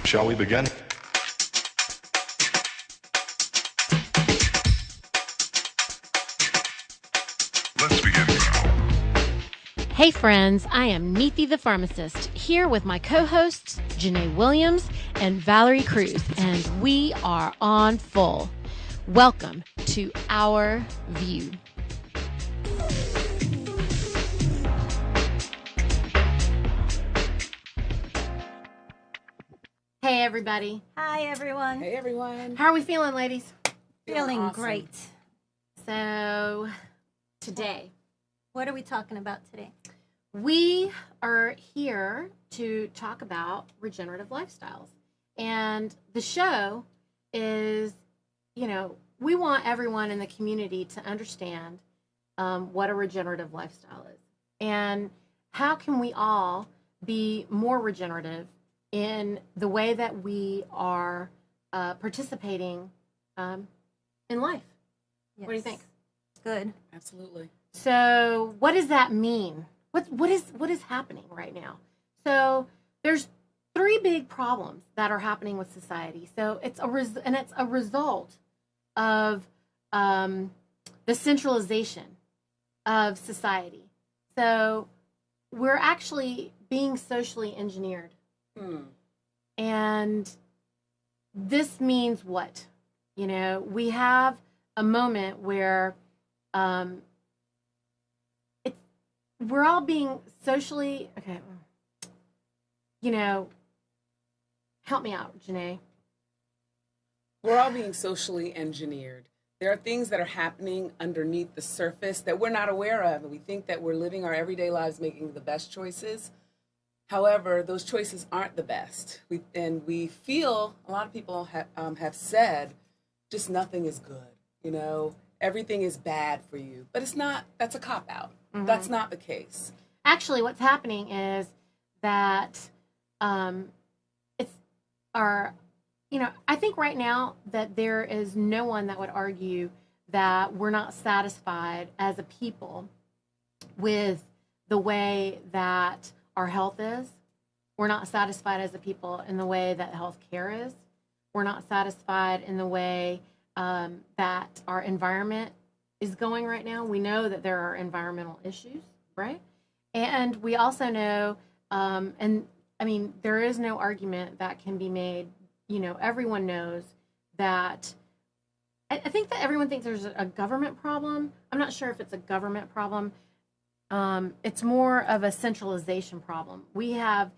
Shall we begin? Let's begin now. Hey friends, I am Niti the Farmacist, here with my co-hosts, Janae Williams and Valerie Cruz, and we are on full. Welcome to Our View. Hey everybody. Hi everyone. Hey everyone. How are we feeling, ladies? Feeling awesome. great. So, today, What are we talking about today? we are here to talk about regenerative lifestyles. And the show is, we want everyone in the community to understand what a regenerative lifestyle is. And how can we all be more regenerative in the way that we are participating in life. What do you think? Good. Absolutely. So what does that mean? What is happening right now? So there's three big problems that are happening with society. So it's a result of the centralization of society. So we're actually being socially engineered. And this means what? We have a moment where we're all being socially, help me out, Janae. We're all being socially engineered. There are things that are happening underneath the surface that we're not aware of. And we think that we're living our everyday lives making the best choices. However, those choices aren't the best. We feel, a lot of people have said, just nothing is good. Everything is bad for you. But it's not, that's a cop-out. Mm-hmm. That's not the case. Actually, what's happening is that I think right now that there is no one that would argue that we're not satisfied as a people with the way that our health is. We're not satisfied as a people in the way that health care is. We're not satisfied in the way that our environment is going right now. We know that there are environmental issues, right? And we also know, there is no argument that can be made. Everyone knows that. I think that everyone thinks there's a government problem. I'm not sure if it's a government problem. It's more of a centralization problem. We have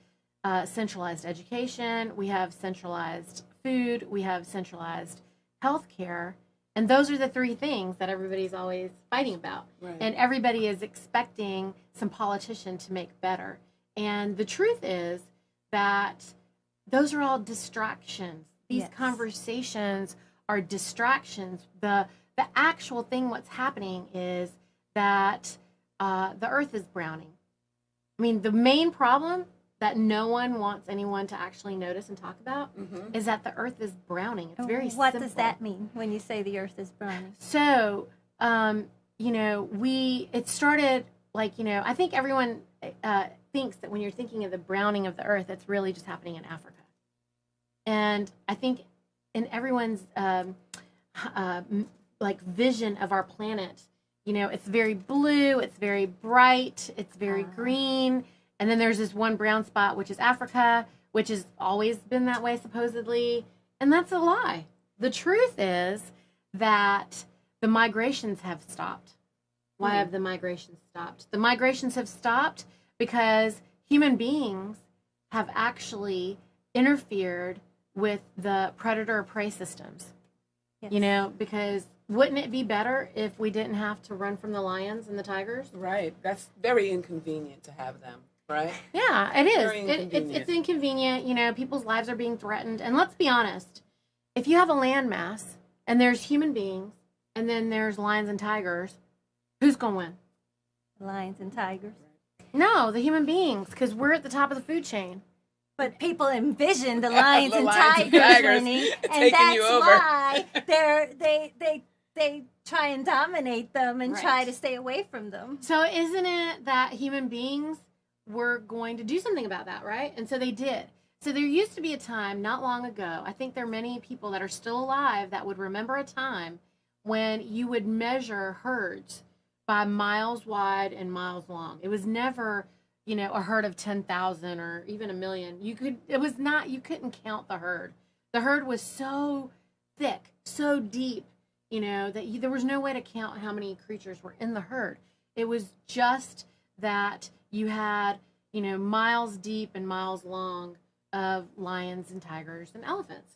centralized education, we have centralized food, we have centralized healthcare, and those are the three things that everybody's always fighting about. Right. And everybody is expecting some politician to make better. And the truth is that those are all distractions. These conversations are distractions. The actual thing what's happening is that the earth is browning. The main problem that no one wants anyone to actually notice and talk about is that the earth is browning. It's very simple. What does that mean when you say the earth is browning? So, it started I think everyone thinks that when you're thinking of the browning of the earth, it's really just happening in Africa. And I think in everyone's vision of our planet, it's very blue, it's very bright, it's very green. And then there's this one brown spot, which is Africa, which has always been that way, supposedly. And that's a lie. The truth is that the migrations have stopped. Why have the migrations stopped? The migrations have stopped because human beings have actually interfered with the predator-prey systems. Yes. Because wouldn't it be better if we didn't have to run from the lions and the tigers? Right. That's very inconvenient to have them. Right? Yeah, it is. Very inconvenient. It's inconvenient. People's lives are being threatened. And let's be honest, if you have a landmass and there's human beings and then there's lions and tigers, who's going to win? Lions and tigers. No, the human beings, because we're at the top of the food chain. But people envision the lions and tigers winning, and that's why they try and dominate them and try to stay away from them. So isn't it that human beings were going to do something about that, right? And so they did. So there used to be a time not long ago, I think there are many people that are still alive that would remember a time when you would measure herds by miles wide and miles long. It was never, you know, a herd of 10,000 or even a million. You couldn't count the herd. The herd was so thick, so deep, you know, that there was no way to count how many creatures were in the herd. It was just that you had, you know, miles deep and miles long of lions and tigers and elephants,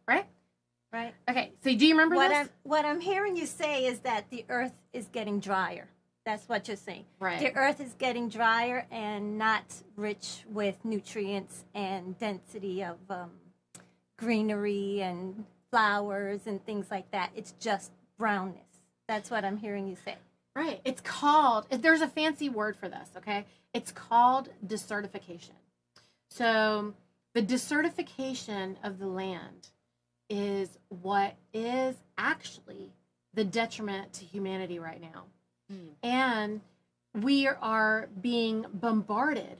right? Right. Okay, so do you remember this? What I'm hearing you say is that the earth is getting drier. That's what you're saying. Right. The earth is getting drier and not rich with nutrients and density of greenery and flowers and things like that. It's just brownness. That's what I'm hearing you say. Right. It's called, there's a fancy word for this, okay? It's called desertification. So the desertification of the land is what is actually the detriment to humanity right now. And we are being bombarded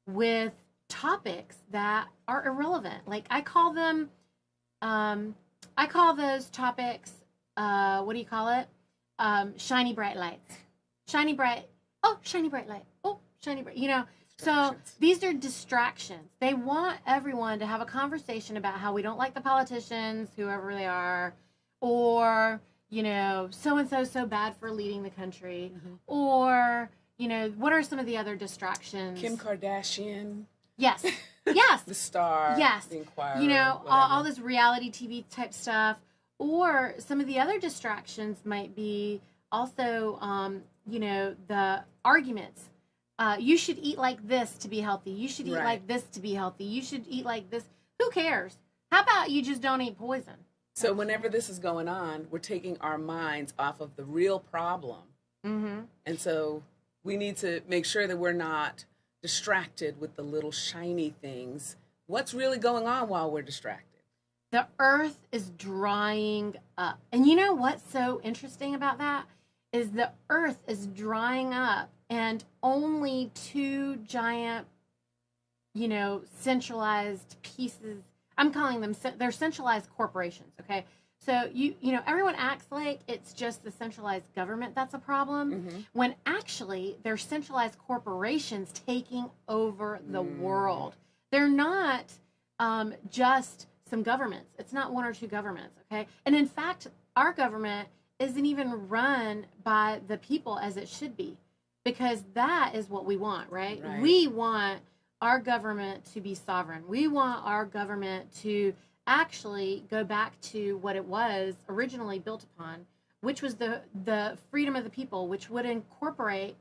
with topics that are irrelevant. Like I call those topics, what do you call it? Shiny bright lights. Shiny bright light. Oh, shiny bright, you know. So these are distractions. They want everyone to have a conversation about how we don't like the politicians, whoever they are, or, you know, so-and-so so bad for leading the country, or, you know, what are some of the other distractions? Kim Kardashian. Yes. Yes. The Star. Yes. The Inquirer. You know, all this reality TV type stuff. Or some of the other distractions might be also, you know, the arguments. You should eat like this to be healthy. You should eat like this to be healthy. You should eat like this. Who cares? How about you just don't eat poison? So whenever this is going on, we're taking our minds off of the real problem. And so we need to make sure that we're not distracted with the little shiny things. What's really going on while we're distracted? The earth is drying up. And you know what's so interesting about that? Is the earth is drying up and only two giant, you know, centralized pieces. I'm calling them, they're centralized corporations, okay? So, you know, everyone acts like it's just the centralized government that's a problem, when actually they're centralized corporations taking over the world. They're not just some governments. It's not one or two governments, okay? And in fact, our government isn't even run by the people as it should be, because that is what we want, right? We want our government to be sovereign. We want our government to actually go back to what it was originally built upon, which was the freedom of the people, which would incorporate,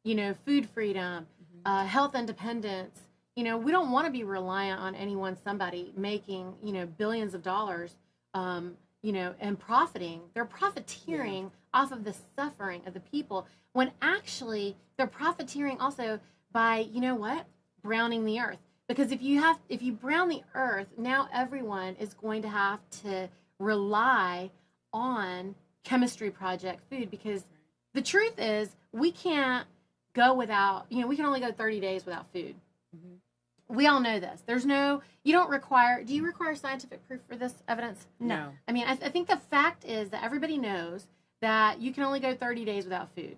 you know, food freedom, health independence. You know, we don't want to be reliant on somebody making, you know, billions of dollars, you know, and profiting. They're profiteering off of the suffering of the people, when actually they're profiteering also by, you know what, browning the earth. Because if you brown the earth, now everyone is going to have to rely on chemistry project food, because the truth is we can't go without, you know, we can only go 30 days without food. We all know this. Do you require scientific proof for this evidence? No. I mean, I think the fact is that everybody knows that you can only go 30 days without food.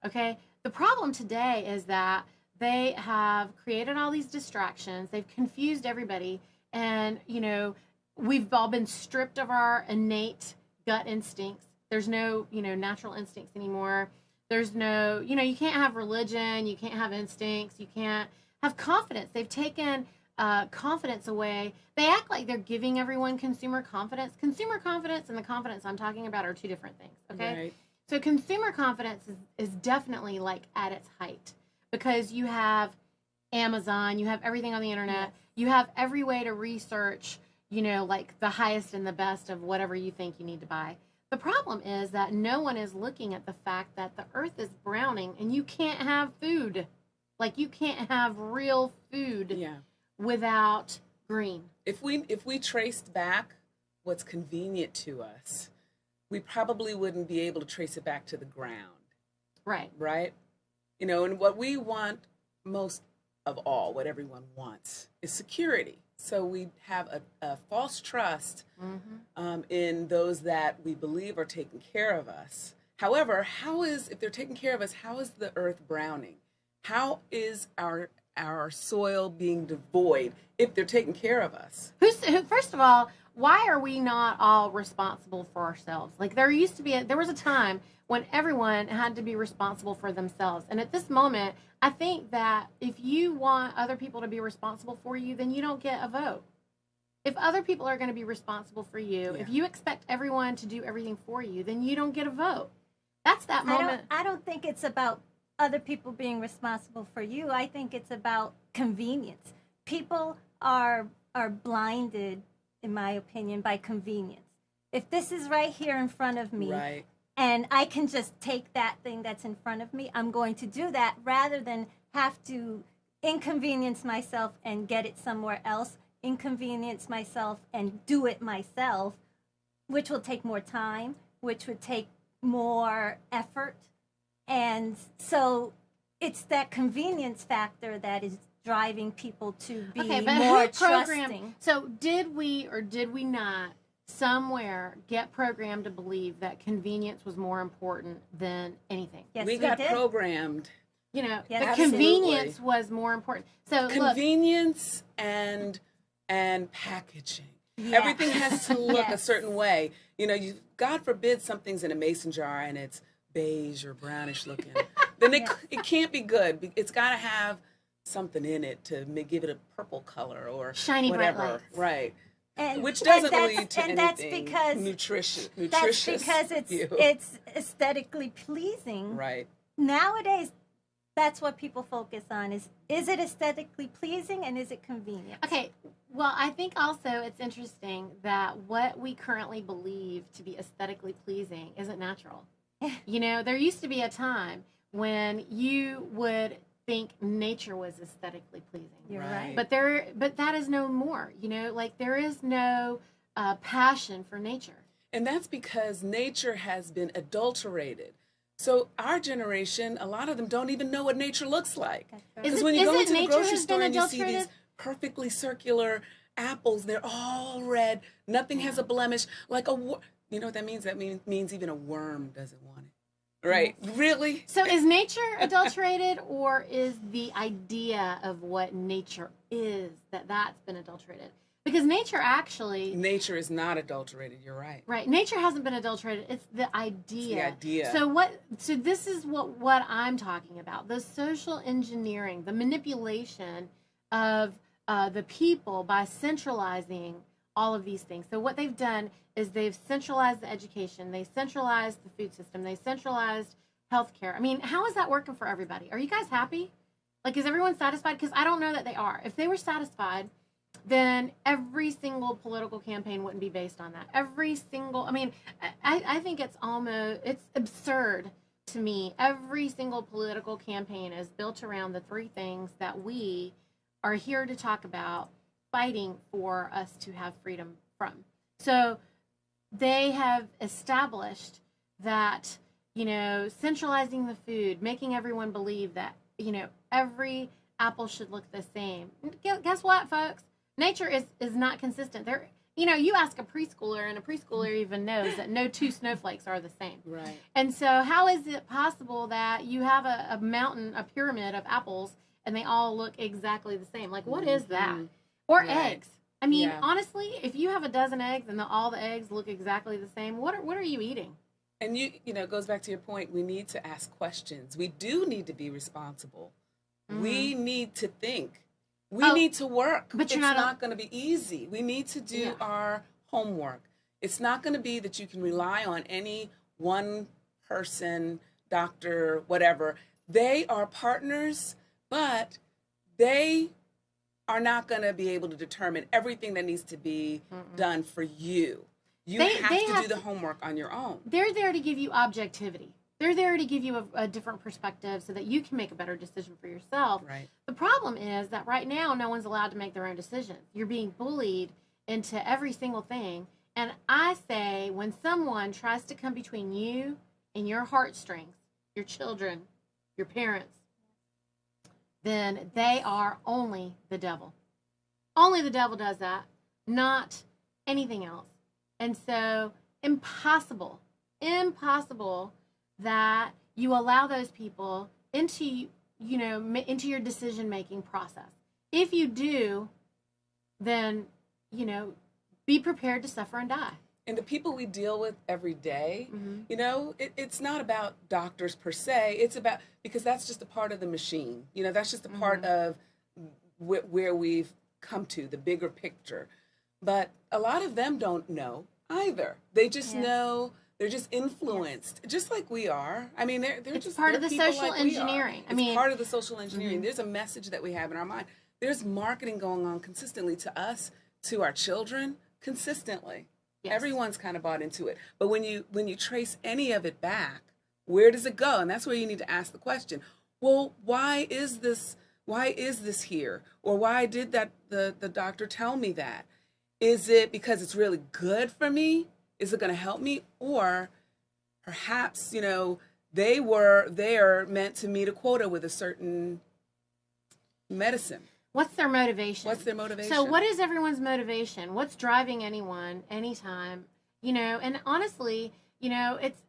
Okay? The problem today is that they have created all these distractions. They've confused everybody. And, you know, we've all been stripped of our innate gut instincts. There's no, you know, natural instincts anymore. There's no, you know, you can't have religion. You can't have instincts. You can't have confidence. They've taken confidence away. They act like they're giving everyone consumer confidence. Consumer confidence and the confidence I'm talking about are two different things, okay? Right. So consumer confidence is definitely like at its height, because you have Amazon, you have everything on the internet, you have every way to research, you know, like the highest and the best of whatever you think you need to buy. The problem is that no one is looking at the fact that the earth is browning and you can't have food. Like, you can't have real food without green. If we traced back what's convenient to us, we probably wouldn't be able to trace it back to the ground. Right. Right? You know, and what we want most of all, what everyone wants, is security. So we have a false trust in those that we believe are taking care of us. However, if they're taking care of us, how is the earth browning? How is our soil being devoid if they're taking care of us? First of all, why are we not all responsible for ourselves? Like there was a time when everyone had to be responsible for themselves. And at this moment, I think that if you want other people to be responsible for you, then you don't get a vote. If other people are going to be responsible for you, if you expect everyone to do everything for you, then you don't get a vote. That's that moment. I don't think it's about other people being responsible for you. I think it's about convenience. People are blinded, in my opinion, by convenience. If this is right here in front of me, Right. and I can just take that thing that's in front of me, I'm going to do that rather than have to inconvenience myself and get it somewhere else, inconvenience myself and do it myself, which will take more time, which would take more effort. And so it's that convenience factor that is driving people to be more trusting. So did we or did we not somewhere get programmed to believe that convenience was more important than anything? Yes, we got did. programmed. You know, Yes, the absolutely. convenience was more important. So look, Convenience and packaging. Yeah. Everything has to look a Yes. certain way. You know, God forbid something's in a mason jar and it's beige or brownish looking. Then it can't be good. It's got to have something in it to give it a purple color or Shiny bright whatever. lights. Right. And, Which doesn't and lead to and anything that's because nutritious. that's because it's aesthetically pleasing. Right. Nowadays, that's what people focus on is it aesthetically pleasing and is it convenient? okay, well, I think also it's interesting that what we currently believe to be aesthetically pleasing isn't natural. You know, there used to be a time when you would think nature was aesthetically pleasing. You're Right. right. But that is no more. You know, like there is no passion for nature. And that's because nature has been adulterated. So our generation, a lot of them don't even know what nature looks like. That's right. Because Is when it- you is go it into the nature grocery has store been and you see these adulterated? perfectly circular apples, they're all red. Nothing has a blemish. Like you know what that means? That means even a worm doesn't want it. Right? Really? So is nature adulterated, or is the idea of what nature is that's been adulterated? Because nature actually, Nature is not adulterated. You're right. right? Nature hasn't been adulterated. It's the idea. the idea. So this is what I'm talking about: the social engineering, the manipulation of the people by centralizing all of these things. So what they've done is they've centralized the education, they centralized the food system, they centralized healthcare. I mean, how is that working for everybody? Are you guys happy? Like, is everyone satisfied? Because I don't know that they are. If they were satisfied, then every single political campaign wouldn't be based on that. I mean, I think it's absurd to me. Every single political campaign is built around the three things that we are here to talk about, fighting for us to have freedom from. So they have established that, you know, centralizing the food, making everyone believe that, you know, every apple should look the same. Guess what, folks? Nature is not consistent. There, you know, you ask a preschooler, and a preschooler even knows that no two snowflakes are the same. Right. And so how is it possible that you have a mountain, a pyramid of apples, and they all look exactly the same? Like, what is that? Or Right. eggs. I mean, Yeah. honestly, if you have a dozen eggs and all the eggs look exactly the same, what are you eating? And you know, it goes back to your point. We need to ask questions. We do need to be responsible. We need to think. We Oh, need to work. but It's you're not not going to be easy. We need to do Yeah. our homework. It's not going to be that you can rely on any one person, doctor, whatever. They are partners, but they are not going to be able to determine everything that needs to be done for you. You They have to have do the homework on your own. They're there to give you objectivity. They're there to give you a different perspective so that you can make a better decision for yourself. Right. The problem is that right now, no one's allowed to make their own decisions. You're being bullied into every single thing. And I say, when someone tries to come between you and your heartstrings, your children, your parents, then they are only the devil. Only the devil does that, not anything else. And so impossible that you allow those people into, into your decision-making process. If you do, then, be prepared to suffer and die. And the people we deal with every day, Mm-hmm. it's not about doctors per se. It's about, because that's just a part of the machine. That's just a part of where we've come to, the bigger picture. But a lot of them don't know either. They just know, they're just influenced, just like we are. I mean, they're It's just part of they're the people social like we are. engineering. It's part of the social engineering. There's a message that we have in our mind. There's marketing going on consistently to us, to our children, consistently. Yes. Everyone's kind of bought into it. But when you trace any of it back, where does it go? And that's where you need to ask the question, well, why is this here? Or why did the doctor tell me that? Is it because it's really good for me? Is it going to help me? Or perhaps, they are meant to meet a quota with a certain medicine. What's their motivation? So what is everyone's motivation? What's driving anyone, anytime? And honestly, it's,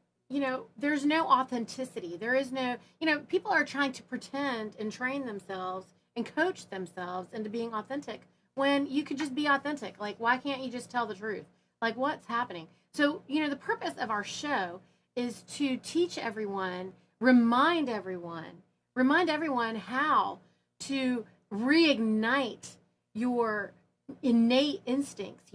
there's no authenticity. There is no, people are trying to pretend and train themselves and coach themselves into being authentic when you could just be authentic. Like, why can't you just tell the truth? Like, what's happening? So, the purpose of our show is to teach everyone, remind everyone how to reignite your innate instincts,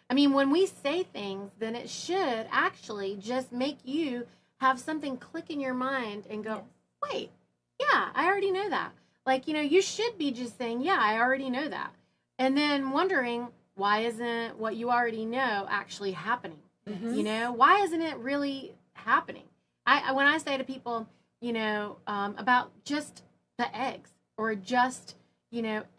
I mean, when we say things, then it should actually just make you have something click in your mind and go, wait, yeah, I already know that. Like, you should be just saying, yeah, I already know that. And then wondering, why isn't what you already know actually happening? Why isn't it really happening? When I say to people, about just the eggs or just,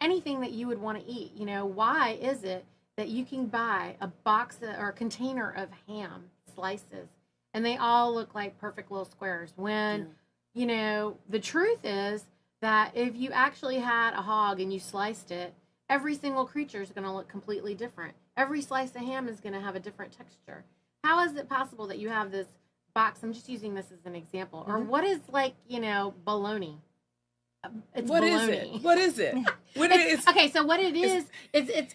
anything that you would want to eat, why is it that you can buy a box or a container of ham slices and they all look like perfect little squares when, the truth is that if you actually had a hog and you sliced it, every single creature is going to look completely different. Every slice of ham is going to have a different texture. How is it possible that you have this box? I'm just using this as an example. Or what is bologna? It's what bologna. What is it? Okay, so what it is, it's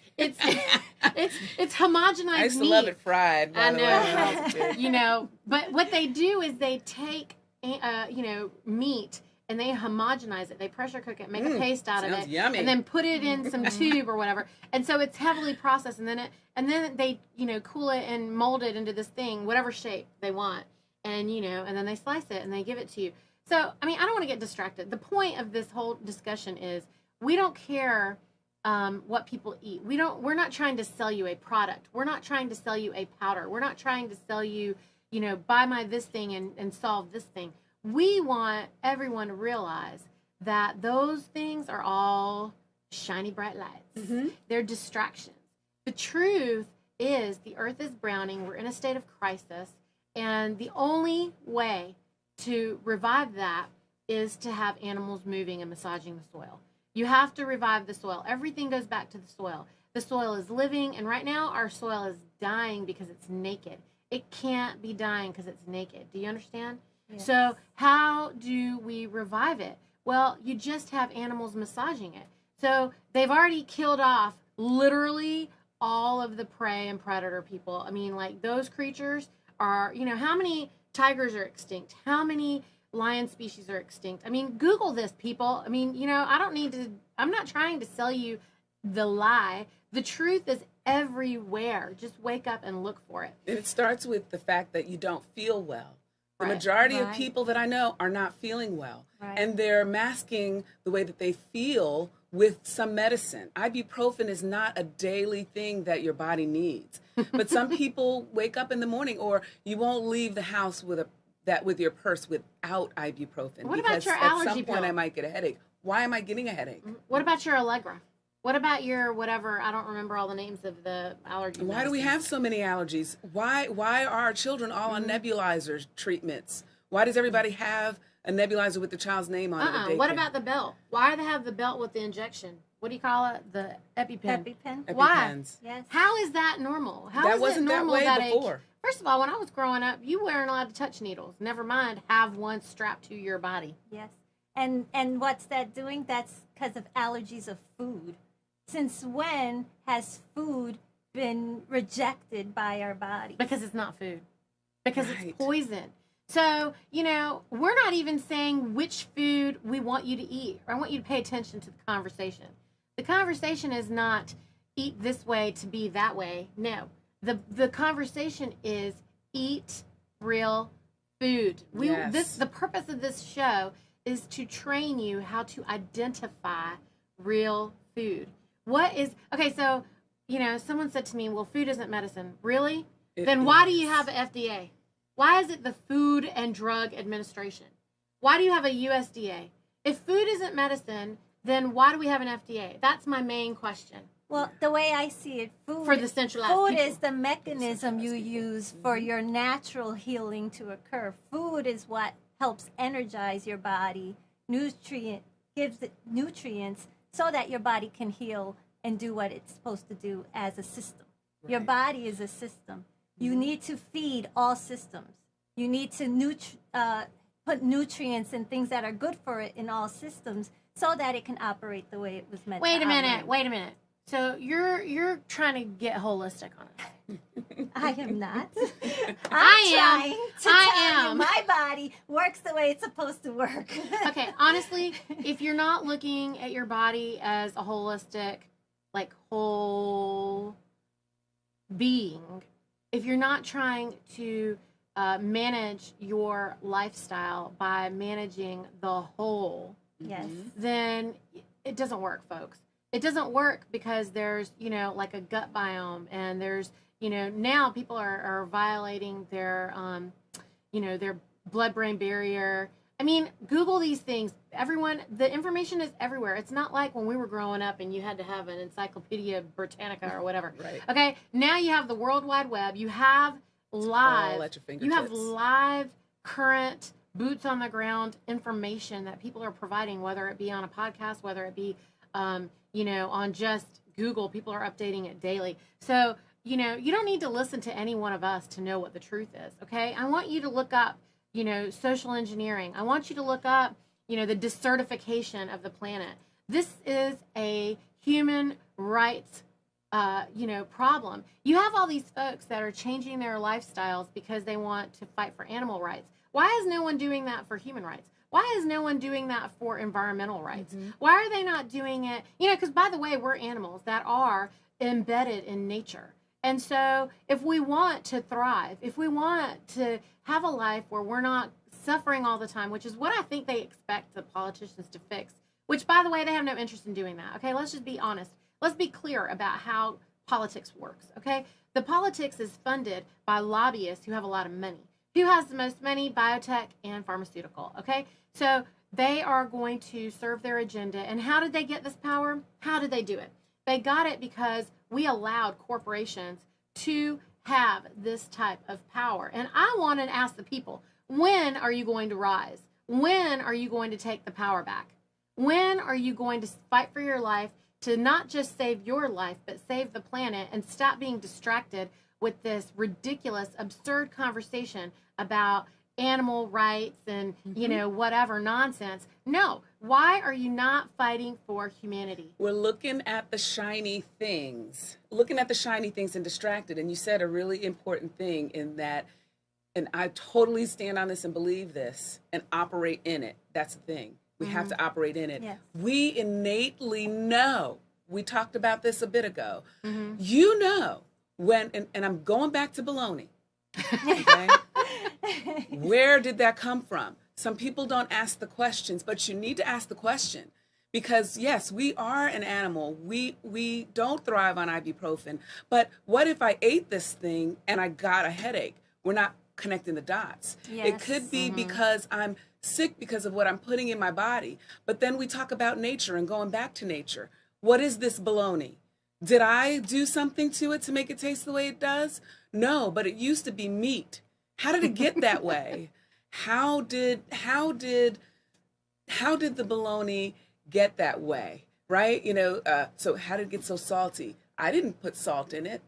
homogenized I used to meat. love it fried. By the way, when I was a kid. But what they do is they take, meat and they homogenize it. They pressure cook it, make a paste out of it, yummy. and then put it in some tube or whatever. And so it's heavily processed, and then they cool it and mold it into this thing, whatever shape they want, and and then they slice it and they give it to you. So I mean, I don't want to get distracted. The point of this whole discussion is we don't care what people eat. We're not trying to sell you a product. We're not trying to sell you a powder. We're not trying to sell you, buy my this thing and solve this thing. We want everyone to realize that those things are all shiny, bright lights. They're distractions. The truth is the earth is browning. We're in a state of crisis. And the only way to revive that is to have animals moving and massaging the soil. You have to revive the soil. Everything goes back to the soil. The soil is living, and right now our soil is dying because it's naked. It can't be dying because it's naked. Do you understand? Yes. So how do we revive it? Well, you just have animals massaging it. So they've already killed off literally all of the prey and predator people. I mean, like those creatures are, how many tigers are extinct? How many lion species are extinct? I mean, Google this, people. I mean, I'm not trying to sell you the lie. The truth is everywhere. Just wake up and look for it. And it starts with the fact that you don't feel well. The majority of people that I know are not feeling well. And they're masking the way that they feel with some medicine. Ibuprofen is not a daily thing that your body needs. But some people wake up in the morning, or you won't leave the house with your purse without ibuprofen. What about your allergy at some point pill? I might get a headache. Why am I getting a headache? What about your Allegra? What about your whatever? I don't remember all the names of the allergy medicines. Why do we have so many allergies? Why are our children all on nebulizers treatments? Why does everybody have a nebulizer with the child's name on it. at What daycare. about the belt? Why do they have the belt with the injection? What do you call it? The EpiPen. EpiPen. Why? EpiPens. Yes. How is that normal? How That is wasn't it that normal way that before. First of all, when I was growing up, you weren't allowed to touch needles. Never mind have one strapped to your body. Yes. And what's that doing? That's because of allergies of food. Since when has food been rejected by our body? Because it's not food. Because Right. it's poison. So, we're not even saying which food we want you to eat. I want you to pay attention to the conversation. The conversation is not eat this way to be that way. No. The conversation is eat real food. Yes. The purpose of this show is to train you how to identify real food. So, someone said to me, well, food isn't medicine. Really? Then why do you have an FDA? Why is it the Food and Drug Administration? Why do you have a USDA? If food isn't medicine, then why do we have an FDA? That's my main question. Well, the way I see it, For the centralized food people. is the mechanism you use for your natural healing to occur. Food is what helps energize your body, gives it nutrients so that your body can heal and do what it's supposed to do as a system. Your Right. body is a system. You need to feed all systems. You need to put nutrients and things that are good for it in all systems so that it can operate the way it was meant to Wait a operate. minute. So you're trying to get holistic on it. I am not. I am. Trying to I tell am. you my body works the way it's supposed to work. Okay, honestly, if you're not looking at your body as a holistic, whole being, if you're not trying to manage your lifestyle by managing the whole, Yes. then it doesn't work, folks. It doesn't work because there's, a gut biome, and there's, now people are violating their, their blood-brain barrier. I mean, Google these things. Everyone, the information is everywhere. It's not like when we were growing up and you had to have an Encyclopedia Britannica or whatever. Right. Okay, now you have the World Wide Web. You have live. all at your You have fingertips. live, current, boots on the ground information that people are providing, whether it be on a podcast, whether it be, on just Google. People are updating it daily. So, you don't need to listen to any one of us to know what the truth is. Okay, I want you to look up social engineering. I want you to look up, the desertification of the planet. This is a human rights, problem. You have all these folks that are changing their lifestyles because they want to fight for animal rights. Why is no one doing that for human rights? Why is no one doing that for environmental rights? Why are they not doing it? Because by the way, we're animals that are embedded in nature. And so if we want to thrive, if we want to have a life where we're not suffering all the time, which is what I think they expect the politicians to fix, which, by the way, they have no interest in doing that. Okay, let's just be honest. Let's be clear about how politics works, okay? The politics is funded by lobbyists who have a lot of money. Who has the most money? Biotech and pharmaceutical, okay? So they are going to serve their agenda. And how did they get this power? How did they do it? They got it because we allowed corporations to have this type of power. And I want to ask the people, when are you going to rise? When are you going to take the power back? When are you going to fight for your life to not just save your life, but save the planet, and stop being distracted with this ridiculous, absurd conversation about animal rights and, whatever nonsense? No. Why are you not fighting for humanity? We're looking at the shiny things, and distracted. And you said a really important thing in that, and I totally stand on this and believe this and operate in it. That's the thing. We have to operate in it. Yes. We innately know. We talked about this a bit ago. When, and I'm going back to baloney. Okay? Where did that come from? Some people don't ask the questions, but you need to ask the question. Because yes, we are an animal. We don't thrive on ibuprofen. But what if I ate this thing and I got a headache? We're not connecting the dots. Yes. It could be because I'm sick because of what I'm putting in my body. But then we talk about nature and going back to nature. What is this baloney? Did I do something to it to make it taste the way it does? No, but it used to be meat. How did it get that way? how did the bologna get that way, right? So how did it get so salty? I didn't put salt in it.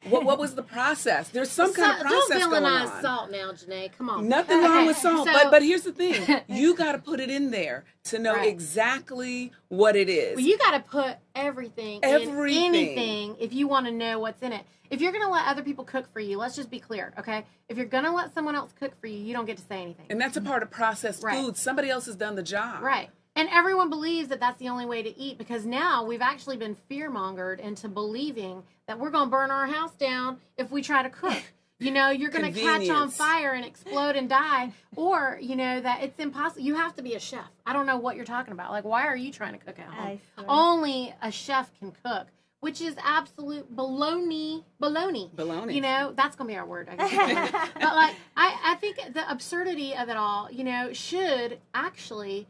What was the process? There's some kind of process don't going villainize on. salt now, Janae. Come on. Nothing wrong with salt, so- but here's the thing: you got to put it in there to know Right. exactly what it is. Well, you got to put everything in anything if you want to know what's in it. If you're going to let other people cook for you, let's just be clear, okay? If you're going to let someone else cook for you, you don't get to say anything. And that's a part of processed Right. food. Somebody else has done the job. Right. And everyone believes that that's the only way to eat, because now we've actually been fear-mongered into believing that we're going to burn our house down if we try to cook. You're going to catch on fire and explode and die, or, that it's impossible. You have to be a chef. I don't know what you're talking about. Like, why are you trying to cook at home? I swear. Only a chef can cook, which is absolute baloney. Baloney. That's going to be our word. I guess. But, like, I think the absurdity of it all, should actually,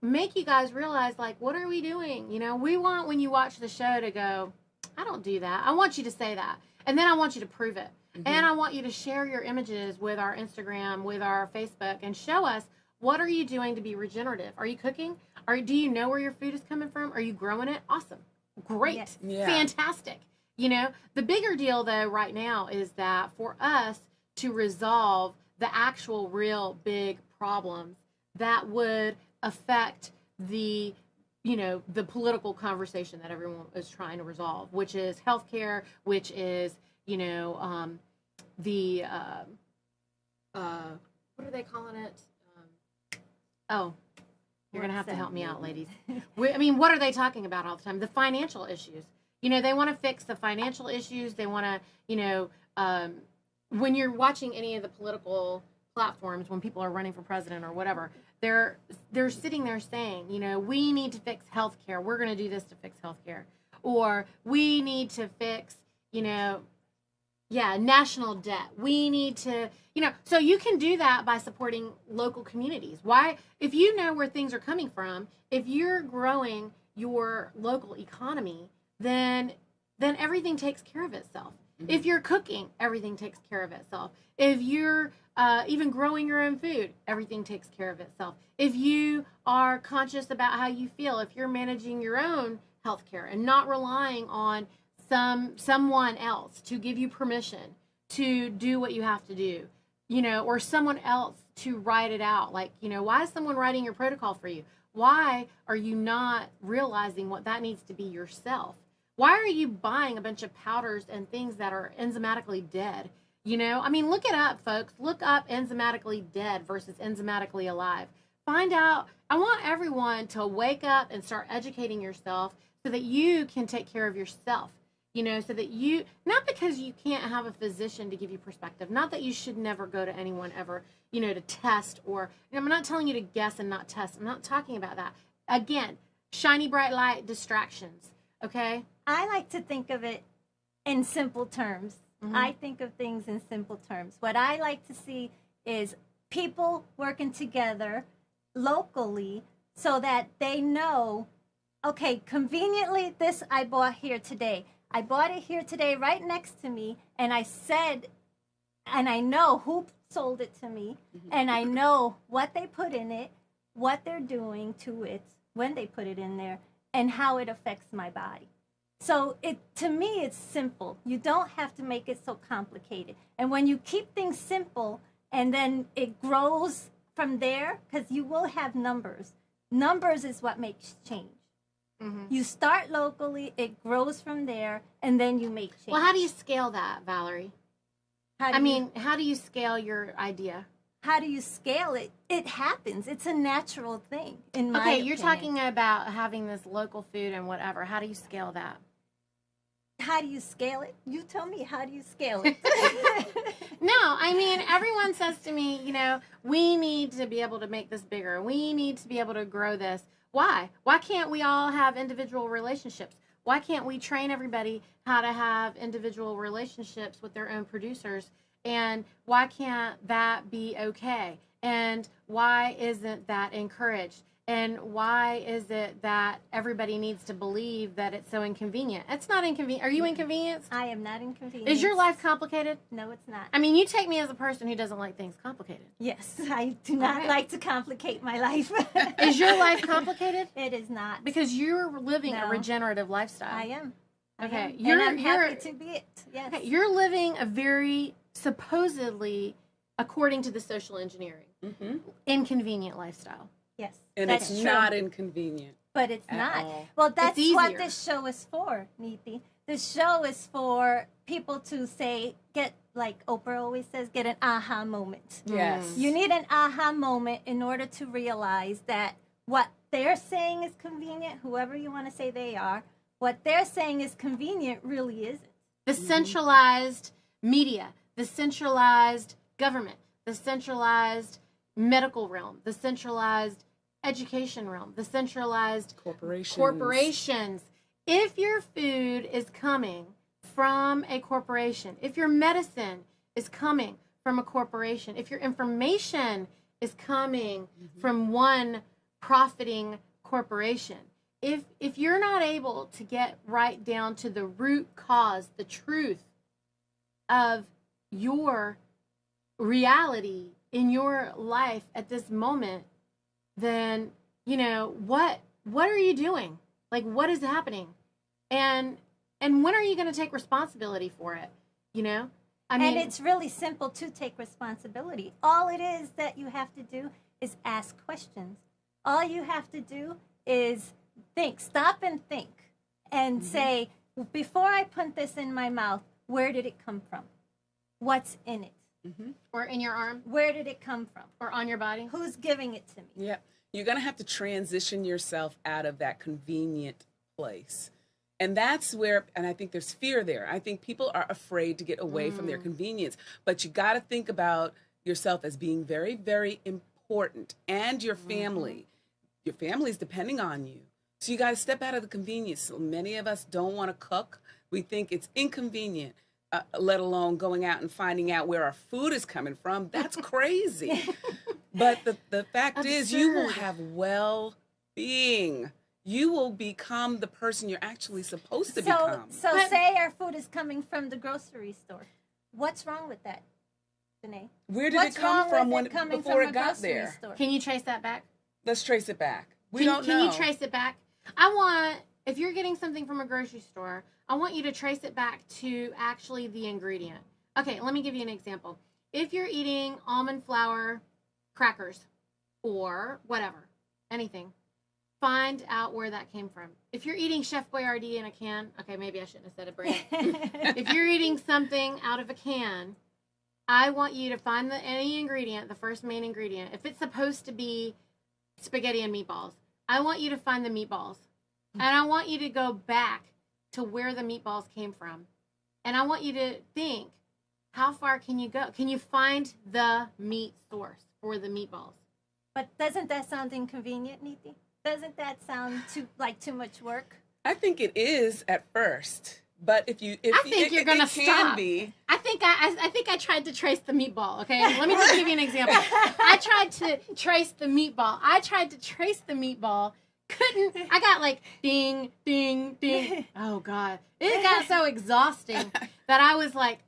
make you guys realize, like, what are we doing? We want, when you watch the show, to go, I don't do that. I want you to say that. And then I want you to prove it. Mm-hmm. And I want you to share your images with our Instagram, with our Facebook, and show us, what are you doing to be regenerative? Are you cooking? Do you know where your food is coming from? Are you growing it? Awesome. Great. Yes. Yeah. Fantastic. The bigger deal, though, right now is that for us to resolve the actual real big problems that would affect the political conversation that everyone is trying to resolve, which is healthcare, which is, the, what are they calling it? You're going to have to help me out, ladies. What are they talking about all the time? The financial issues. They want to fix the financial issues. They want to, when you're watching any of the political platforms, when people are running for president or whatever, they're sitting there saying, we need to fix healthcare. We're going to do this to fix healthcare. Or we need to fix, national debt. We need to, so you can do that by supporting local communities. Why? If you know where things are coming from, if you're growing your local economy, then everything takes care of itself. Mm-hmm. If you're cooking, everything takes care of itself. If you're even growing your own food, everything takes care of itself. If you are conscious about how you feel, if you're managing your own healthcare and not relying on someone else to give you permission to do what you have to do, or someone else to write it out. Like, why is someone writing your protocol for you? Why are you not realizing what that needs to be yourself? Why are you buying a bunch of powders and things that are enzymatically dead? Look it up, folks. Look up enzymatically dead versus enzymatically alive. Find out. I want everyone to wake up and start educating yourself so that you can take care of yourself. So that you, not because you can't have a physician to give you perspective, not that you should never go to anyone ever, to test, or, I'm not telling you to guess and not test. I'm not talking about that. Again, shiny bright light distractions. Okay. I like to think of it in simple terms. Mm-hmm. I think of things in simple terms. What I like to see is people working together locally so that they know, okay, conveniently, this I bought here today. I bought it here today right next to me, and I said, and I know who sold it to me, and I know what they put in it, what they're doing to it, when they put it in there, and how it affects my body. So to me, it's simple. You don't have to make it so complicated. And when you keep things simple, and then it grows from there, because you will have numbers. Numbers is what makes change. Mm-hmm. You start locally, it grows from there, and then you make change. Well, how do you scale that, Valerie? How do you scale your idea? How do you scale it? It happens. It's a natural thing, in my opinion. You're talking about having this local food and whatever. How do you scale that? How do you scale it? You tell me, how do you scale it? No, everyone says to me, we need to be able to make this bigger. We need to be able to grow this. Why? Why can't we all have individual relationships? Why can't we train everybody how to have individual relationships with their own producers? And why can't that be okay? And why isn't that encouraged? And why is it that everybody needs to believe that it's so inconvenient? It's not inconvenient. Are you inconvenienced? I am not inconvenienced. Is your life complicated? No, it's not. I mean, you take me as a person who doesn't like things complicated. Yes, I do not Okay. like to complicate my life. Is your life complicated? It is not. Because you're living a No. regenerative lifestyle. I am. I Okay, am. you're- and I'm you're- happy to be it. Yes. Okay, you're living a very, supposedly, according to the social engineering, Hmm. inconvenient lifestyle. Yes. And that's it's true. not inconvenient. But it's at not. all. Well, that's what easier. this show is for, Niti. This show is for people to say, get, like Oprah always says, get an aha moment. Yes. You need an aha moment in order to realize that what they're saying is convenient, whoever you want to say they are, what they're saying is convenient really isn't. The centralized media, the centralized government, the centralized medical realm, the centralized education realm, the centralized corporations. If your food is coming from a corporation, if your medicine is coming from a corporation, if your information is coming from one profiting corporation, if you're not able to get right down to the root cause, the truth of your reality in your life at this moment, then what are you doing? Like, what is happening? And when are you going to take responsibility for it? I mean, And it's really simple to take responsibility. All it is that you have to do is ask questions. All you have to do is think, stop and think, and say, before I put this in my mouth, where did it come from? What's in it? or in your arm, Where did it come from? or on your body. Who's giving it to me? Yeah. You're going to have to transition yourself out of that convenient place. And that's where, and I think there's fear there. I think people are afraid to get away from their convenience. But you got to think about yourself as being very, very important, and your family. Your family's depending on you. So you got to step out of the convenience. So many of us don't want to cook. We think it's inconvenient, let alone going out and finding out where our food is coming from. That's crazy. But the fact is, you will Absurd. have well-being. You will become the person you're actually supposed to become. So But- say our food is coming from the grocery store. What's wrong with that, Janae? Where did What's it come wrong from with when it coming before from it a got grocery there? store? Can you trace that back? Let's trace it back. We Can, don't can know. you trace it back? I want, if you're getting something from a grocery store, I want you to trace it back to actually the ingredient. Okay, let me give you an example. If you're eating almond flour crackers or whatever, anything, find out where that came from. If you're eating Chef Boyardee in a can, okay, maybe I shouldn't have said a brand. If you're eating something out of a can, I want you to find any ingredient, the first main ingredient. If it's supposed to be spaghetti and meatballs, I want you to find the meatballs. And I want you to go back to where the meatballs came from. And I want you to think, how far can you go? Can you find the meat source for the meatballs? But doesn't that sound inconvenient, Niti? Doesn't that sound like too much work? I think it is at first, but if I think you're gonna it can stop. be. I think I tried to trace the meatball. Okay, let me just give you an example. I tried to trace the meatball. Couldn't. I got like ding, ding, ding. Oh God, it got so exhausting that I was like,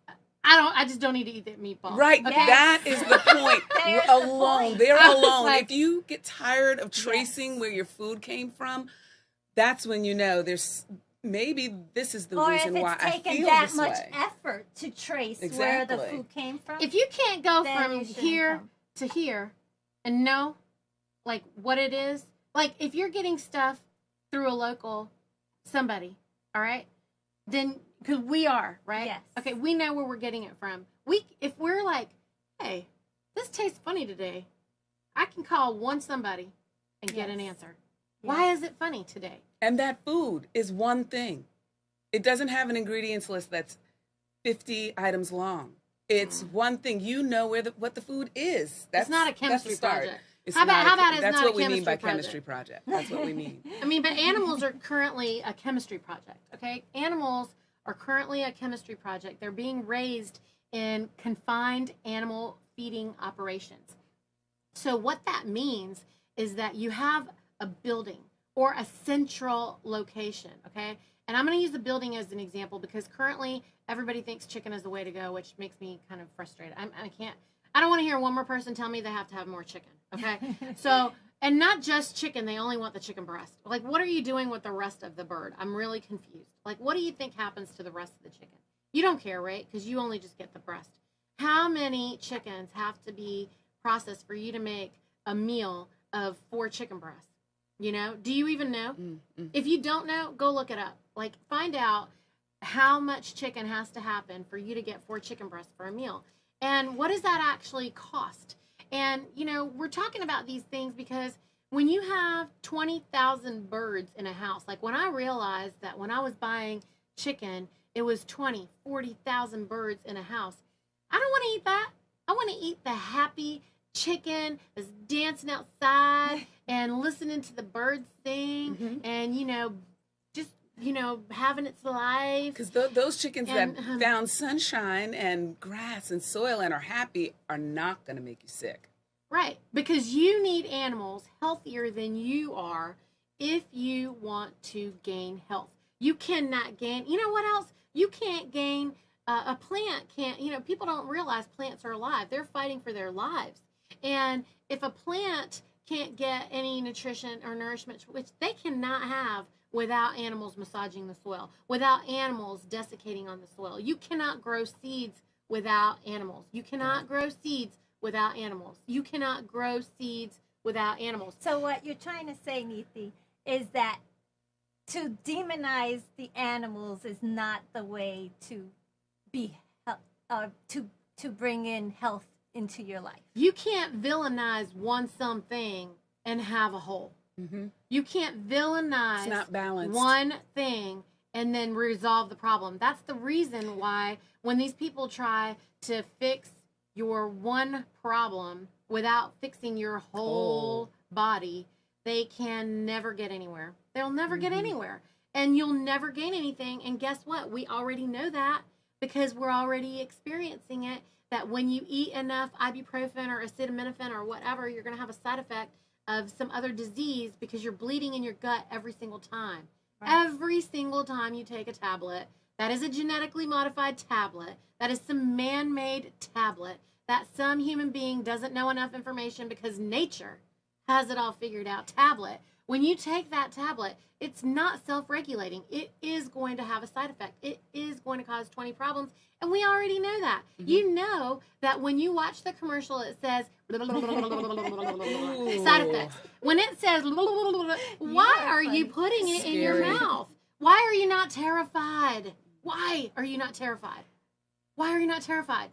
I just don't need to eat that meatball. Right, Okay? that is the point. There's We're the alone. point. They're I was alone. like- If you get tired of tracing where your food came from, that's when you know there's maybe this is the Or if reason why it's I taken feel that this much way. effort to trace where Exactly. the food came from. If you can't go Then from you shouldn't here come. to here and know like what it is, like if you're getting stuff through a local somebody, all right, then because we are right, Yes. okay, we know where we're getting it from. If we're like, hey, this tastes funny today, I can call one somebody and get an Yes. answer. Why is it funny today? And that food is one thing. It doesn't have an ingredients list that's 50 items long. It's one thing. You know what the food is. That's not a that's the chemistry start. project. It's How about- not how a- about it's that's not a what we mean by chemistry chemistry project. That's what we mean. I mean, but animals are currently a chemistry project, okay? Animals are currently a chemistry project. They're being raised in confined animal feeding operations. So what that means is that you have a building or a central location, okay? And I'm going to use the building as an example because currently everybody thinks chicken is the way to go, which makes me kind of frustrated. I don't want to hear one more person tell me they have to have more chicken, okay? So, and not just chicken, they only want the chicken breast. Like, what are you doing with the rest of the bird? I'm really confused. Like, what do you think happens to the rest of the chicken? You don't care, right? Because you only just get the breast. How many chickens have to be processed for you to make a meal of 4 chicken breasts? You know, do you even know? If you don't know, go look it up. Like, find out how much chicken has to happen for you to get 4 chicken breasts for a meal. And what does that actually cost? And, you know, we're talking about these things because when you have 20,000 birds in a house, like when I realized that when I was buying chicken, it was 20, 40,000 birds in a house. I don't want to eat that. I want to eat the happy chicken that's dancing outside and listening to the birds sing and, you know, just, you know, having its life. Because those chickens that found sunshine and grass and soil and are happy are not going to make you sick. Right. Because you need animals healthier than you are if you want to gain health. You cannot gain, you know what else? You can't gain, a plant can't, you know, people don't realize plants are alive. They're fighting for their lives. And if a plant can't get any nutrition or nourishment, which they cannot have without animals massaging the soil, without animals desiccating on the soil. You cannot grow seeds without animals. You cannot grow seeds without animals. You cannot grow seeds without animals. So what you're trying to say, Niti, is that to demonize the animals is not the way to be to bring in health into your life. You can't villainize one something and have a whole. You can't villainize It's not balanced. one thing and then resolve the problem. That's the reason why when these people try to fix your one problem without fixing your whole body, they can never get anywhere. They'll never get anywhere. And you'll never gain anything. And guess what? We already know that because we're already experiencing it, that when you eat enough ibuprofen or acetaminophen or whatever, you're going to have a side effect of some other disease because you're bleeding in your gut every single time. Right. Every single time you take a tablet, that is a genetically modified tablet, that is some man-made tablet, that some human being doesn't know enough information because nature has it all figured out tablet. When you take that tablet, it's not self-regulating. It is going to have a side effect. It is going to cause 20 problems, and we already know that. You know that when you watch the commercial, it says side effects. When it says, why are you putting it in your mouth? Why are you not terrified? Why are you not terrified? Why are you not terrified?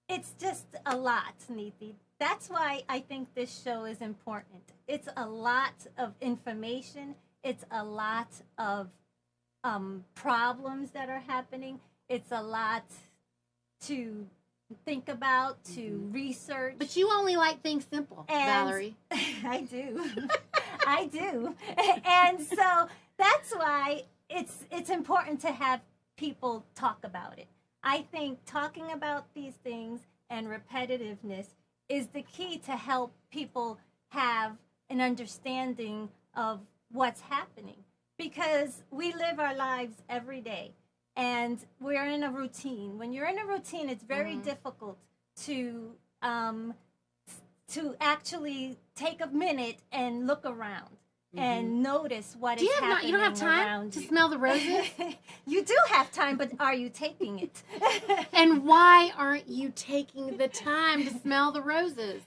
It's just a lot, Niti. That's why I think this show is important. It's a lot of information. It's a lot of problems that are happening. It's a lot to think about, to research. But you only like things simple, Valerie. I do. I do. And so that's why it's important to have people talk about it. I think talking about these things and repetitiveness is the key to help people have an understanding of what's happening, because we live our lives every day and we're in a routine. When you're in a routine, it's very difficult to actually take a minute and look around and notice what is happening. You don't have time to smell the roses? You do have time, but are you taking it? And why aren't you taking the time to smell the roses?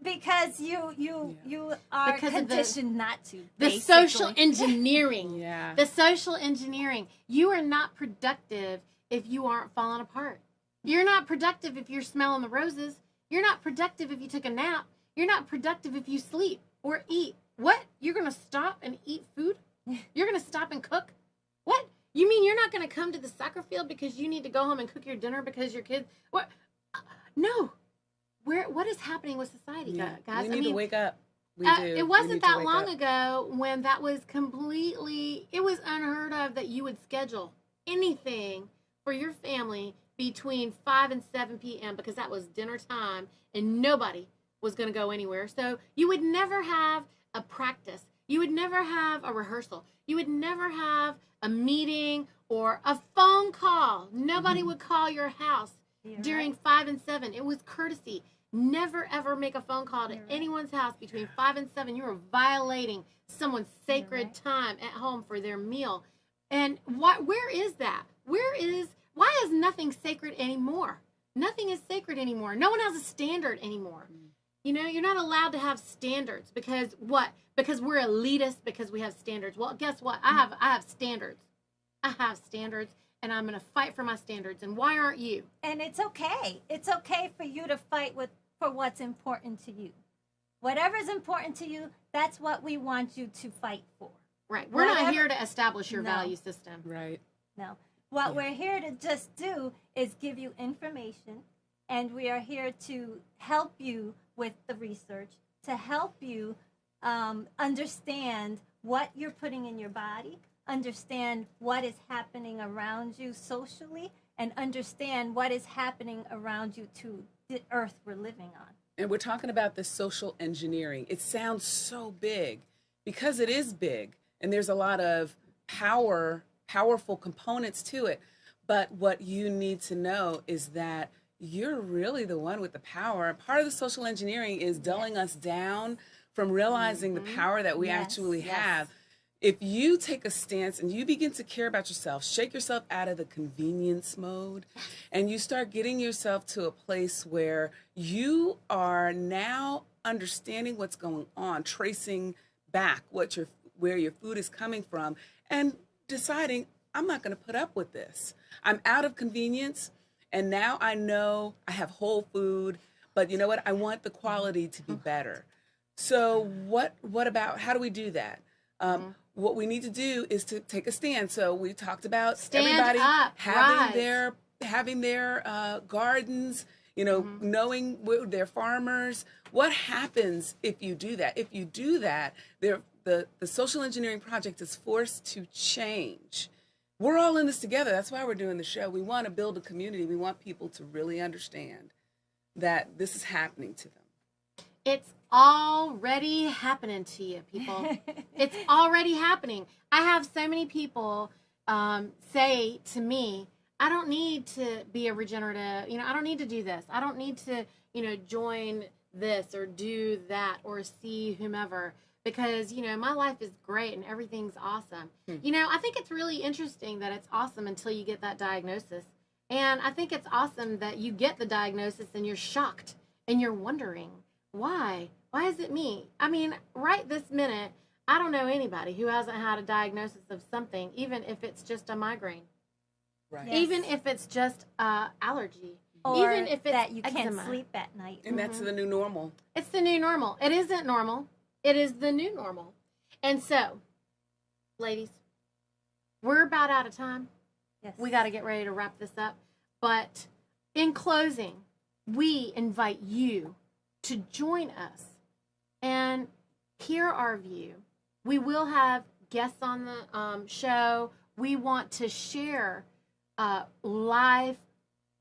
Because you are conditioned not to. The social engineering. Yeah. The social engineering. You are not productive if you aren't falling apart. You're not productive if you're smelling the roses. You're not productive if you took a nap. You're not productive if you sleep or eat. What? You're going to stop and eat food? You're going to stop and cook? What? You mean you're not going to come to the soccer field because you need to go home and cook your dinner because your kids... What? No. What is happening with society, guys? We need to wake up. We do. It wasn't that long ago when that was completely... It was unheard of that you would schedule anything for your family between 5 and 7 p.m. because that was dinner time and nobody was going to go anywhere. So you would never have a practice. You would never have a rehearsal. You would never have a meeting or a phone call. Nobody would call your house during 5 and 7. It was courtesy. Never ever make a phone call to anyone's house between 5 and 7. You are violating someone's sacred time at home for their meal. And where is that? Why is nothing sacred anymore? Nothing is sacred anymore. No one has a standard anymore. You know, you're not allowed to have standards because what? Because we're elitist, because we have standards. Well, guess what? I have standards. I have standards, and I'm going to fight for my standards. And why aren't you? And it's okay. It's okay for you to fight for what's important to you. Whatever's important to you, that's what we want you to fight for. Right. We're not here to establish your value system. Right. No. What we're here to just do is give you information, and we are here to help you with the research, to help you understand what you're putting in your body, understand what is happening around you socially, and understand what is happening around you to the earth we're living on. And we're talking about this social engineering. It sounds so big because it is big, and there's a lot of powerful components to it. But what you need to know is that you're really the one with the power. Part of the social engineering is dulling us down from realizing the power that we actually have. If you take a stance and you begin to care about yourself, shake yourself out of the convenience mode, and you start getting yourself to a place where you are now understanding what's going on, tracing back where your food is coming from, and deciding, I'm not going to put up with this. I'm out of convenience, and now I know I have whole food, but you know what? I want the quality to be better. So what about, how do we do that? What we need to do is to take a stand. So we talked about everybody having their gardens, you know, knowing they're farmers. What happens if you do that? If you do that, the social engineering project is forced to change. We're all in this together. That's why we're doing the show. We want to build a community. We want people to really understand that this is happening to them. It's already happening to you, people. It's already happening. I have so many people say to me, I don't need to be a regenerative, I don't need to do this. I don't need to, join this or do that or see whomever because, my life is great and everything's awesome. I think it's really interesting that it's awesome until you get that diagnosis. And I think it's awesome that you get the diagnosis and you're shocked and you're wondering, why? Why is it me? I mean, right this minute, I don't know anybody who hasn't had a diagnosis of something, even if it's just a migraine. Right. Yes. Even if it's just allergy. Or even if it's that you eczema. can't sleep at night. And that's the new normal. It's the new normal. It isn't normal. It is the new normal. And so, ladies, we're about out of time. Yes. We got to get ready to wrap this up. But in closing, we invite you to join us and hear our view. We will have guests on the show. We want to share live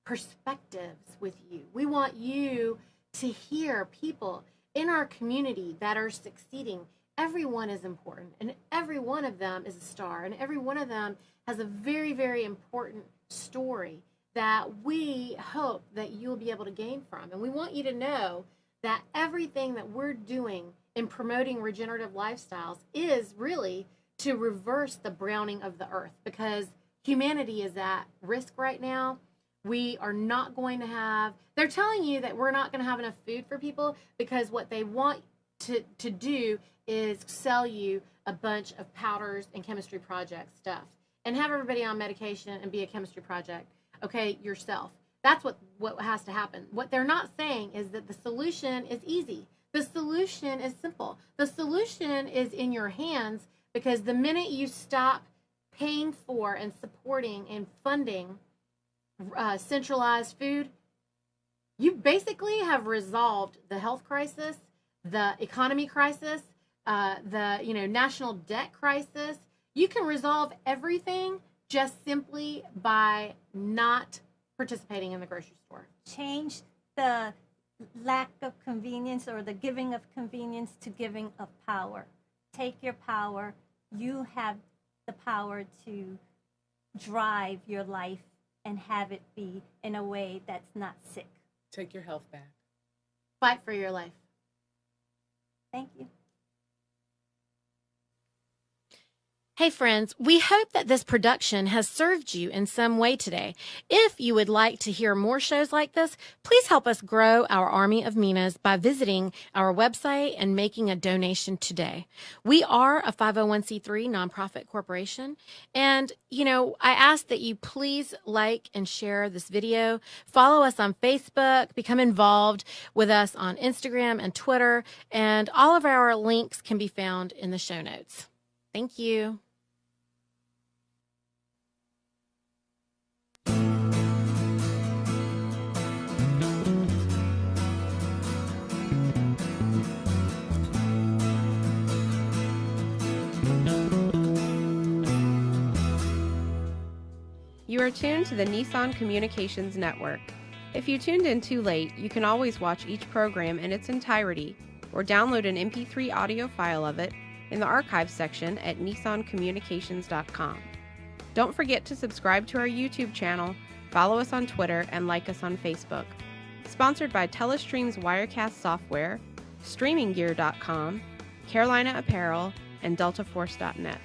perspectives with you. We want you to hear people in our community that are succeeding. Everyone is important, and every one of them is a star, and every one of them has a very, very important story that we hope that you'll be able to gain from. And we want you to know that everything that we're doing in promoting regenerative lifestyles is really to reverse the browning of the earth, because humanity is at risk right now. We are not going to have, they're telling you that we're not going to have enough food for people because what they want to do is sell you a bunch of powders and chemistry project stuff and have everybody on medication and be a chemistry project, okay, yourself. That's what has to happen. What they're not saying is that the solution is easy. The solution is simple. The solution is in your hands, because the minute you stop paying for and supporting and funding centralized food, you basically have resolved the health crisis, the economy crisis, the national debt crisis. You can resolve everything just simply by not participating in the grocery store. Change the lack of convenience or the giving of convenience to giving of power. take your power. You have the power to drive your life and have it be in a way that's not sick. Take your health back. Fight for your life. Thank you. Hey friends, we hope that this production has served you in some way today. If you would like to hear more shows like this, please help us grow our army of Minas by visiting our website and making a donation today. We are a 501c3 nonprofit corporation, and I ask that you please like and share this video, follow us on Facebook, become involved with us on Instagram and Twitter, and all of our links can be found in the show notes. Thank you. You are tuned to the Nissan Communications Network. If you tuned in too late, you can always watch each program in its entirety or download an MP3 audio file of it in the archives section at nissancommunications.com. Don't forget to subscribe to our YouTube channel, follow us on Twitter, and like us on Facebook. Sponsored by Telestream's Wirecast software, StreamingGear.com, Carolina Apparel, and DeltaForce.net.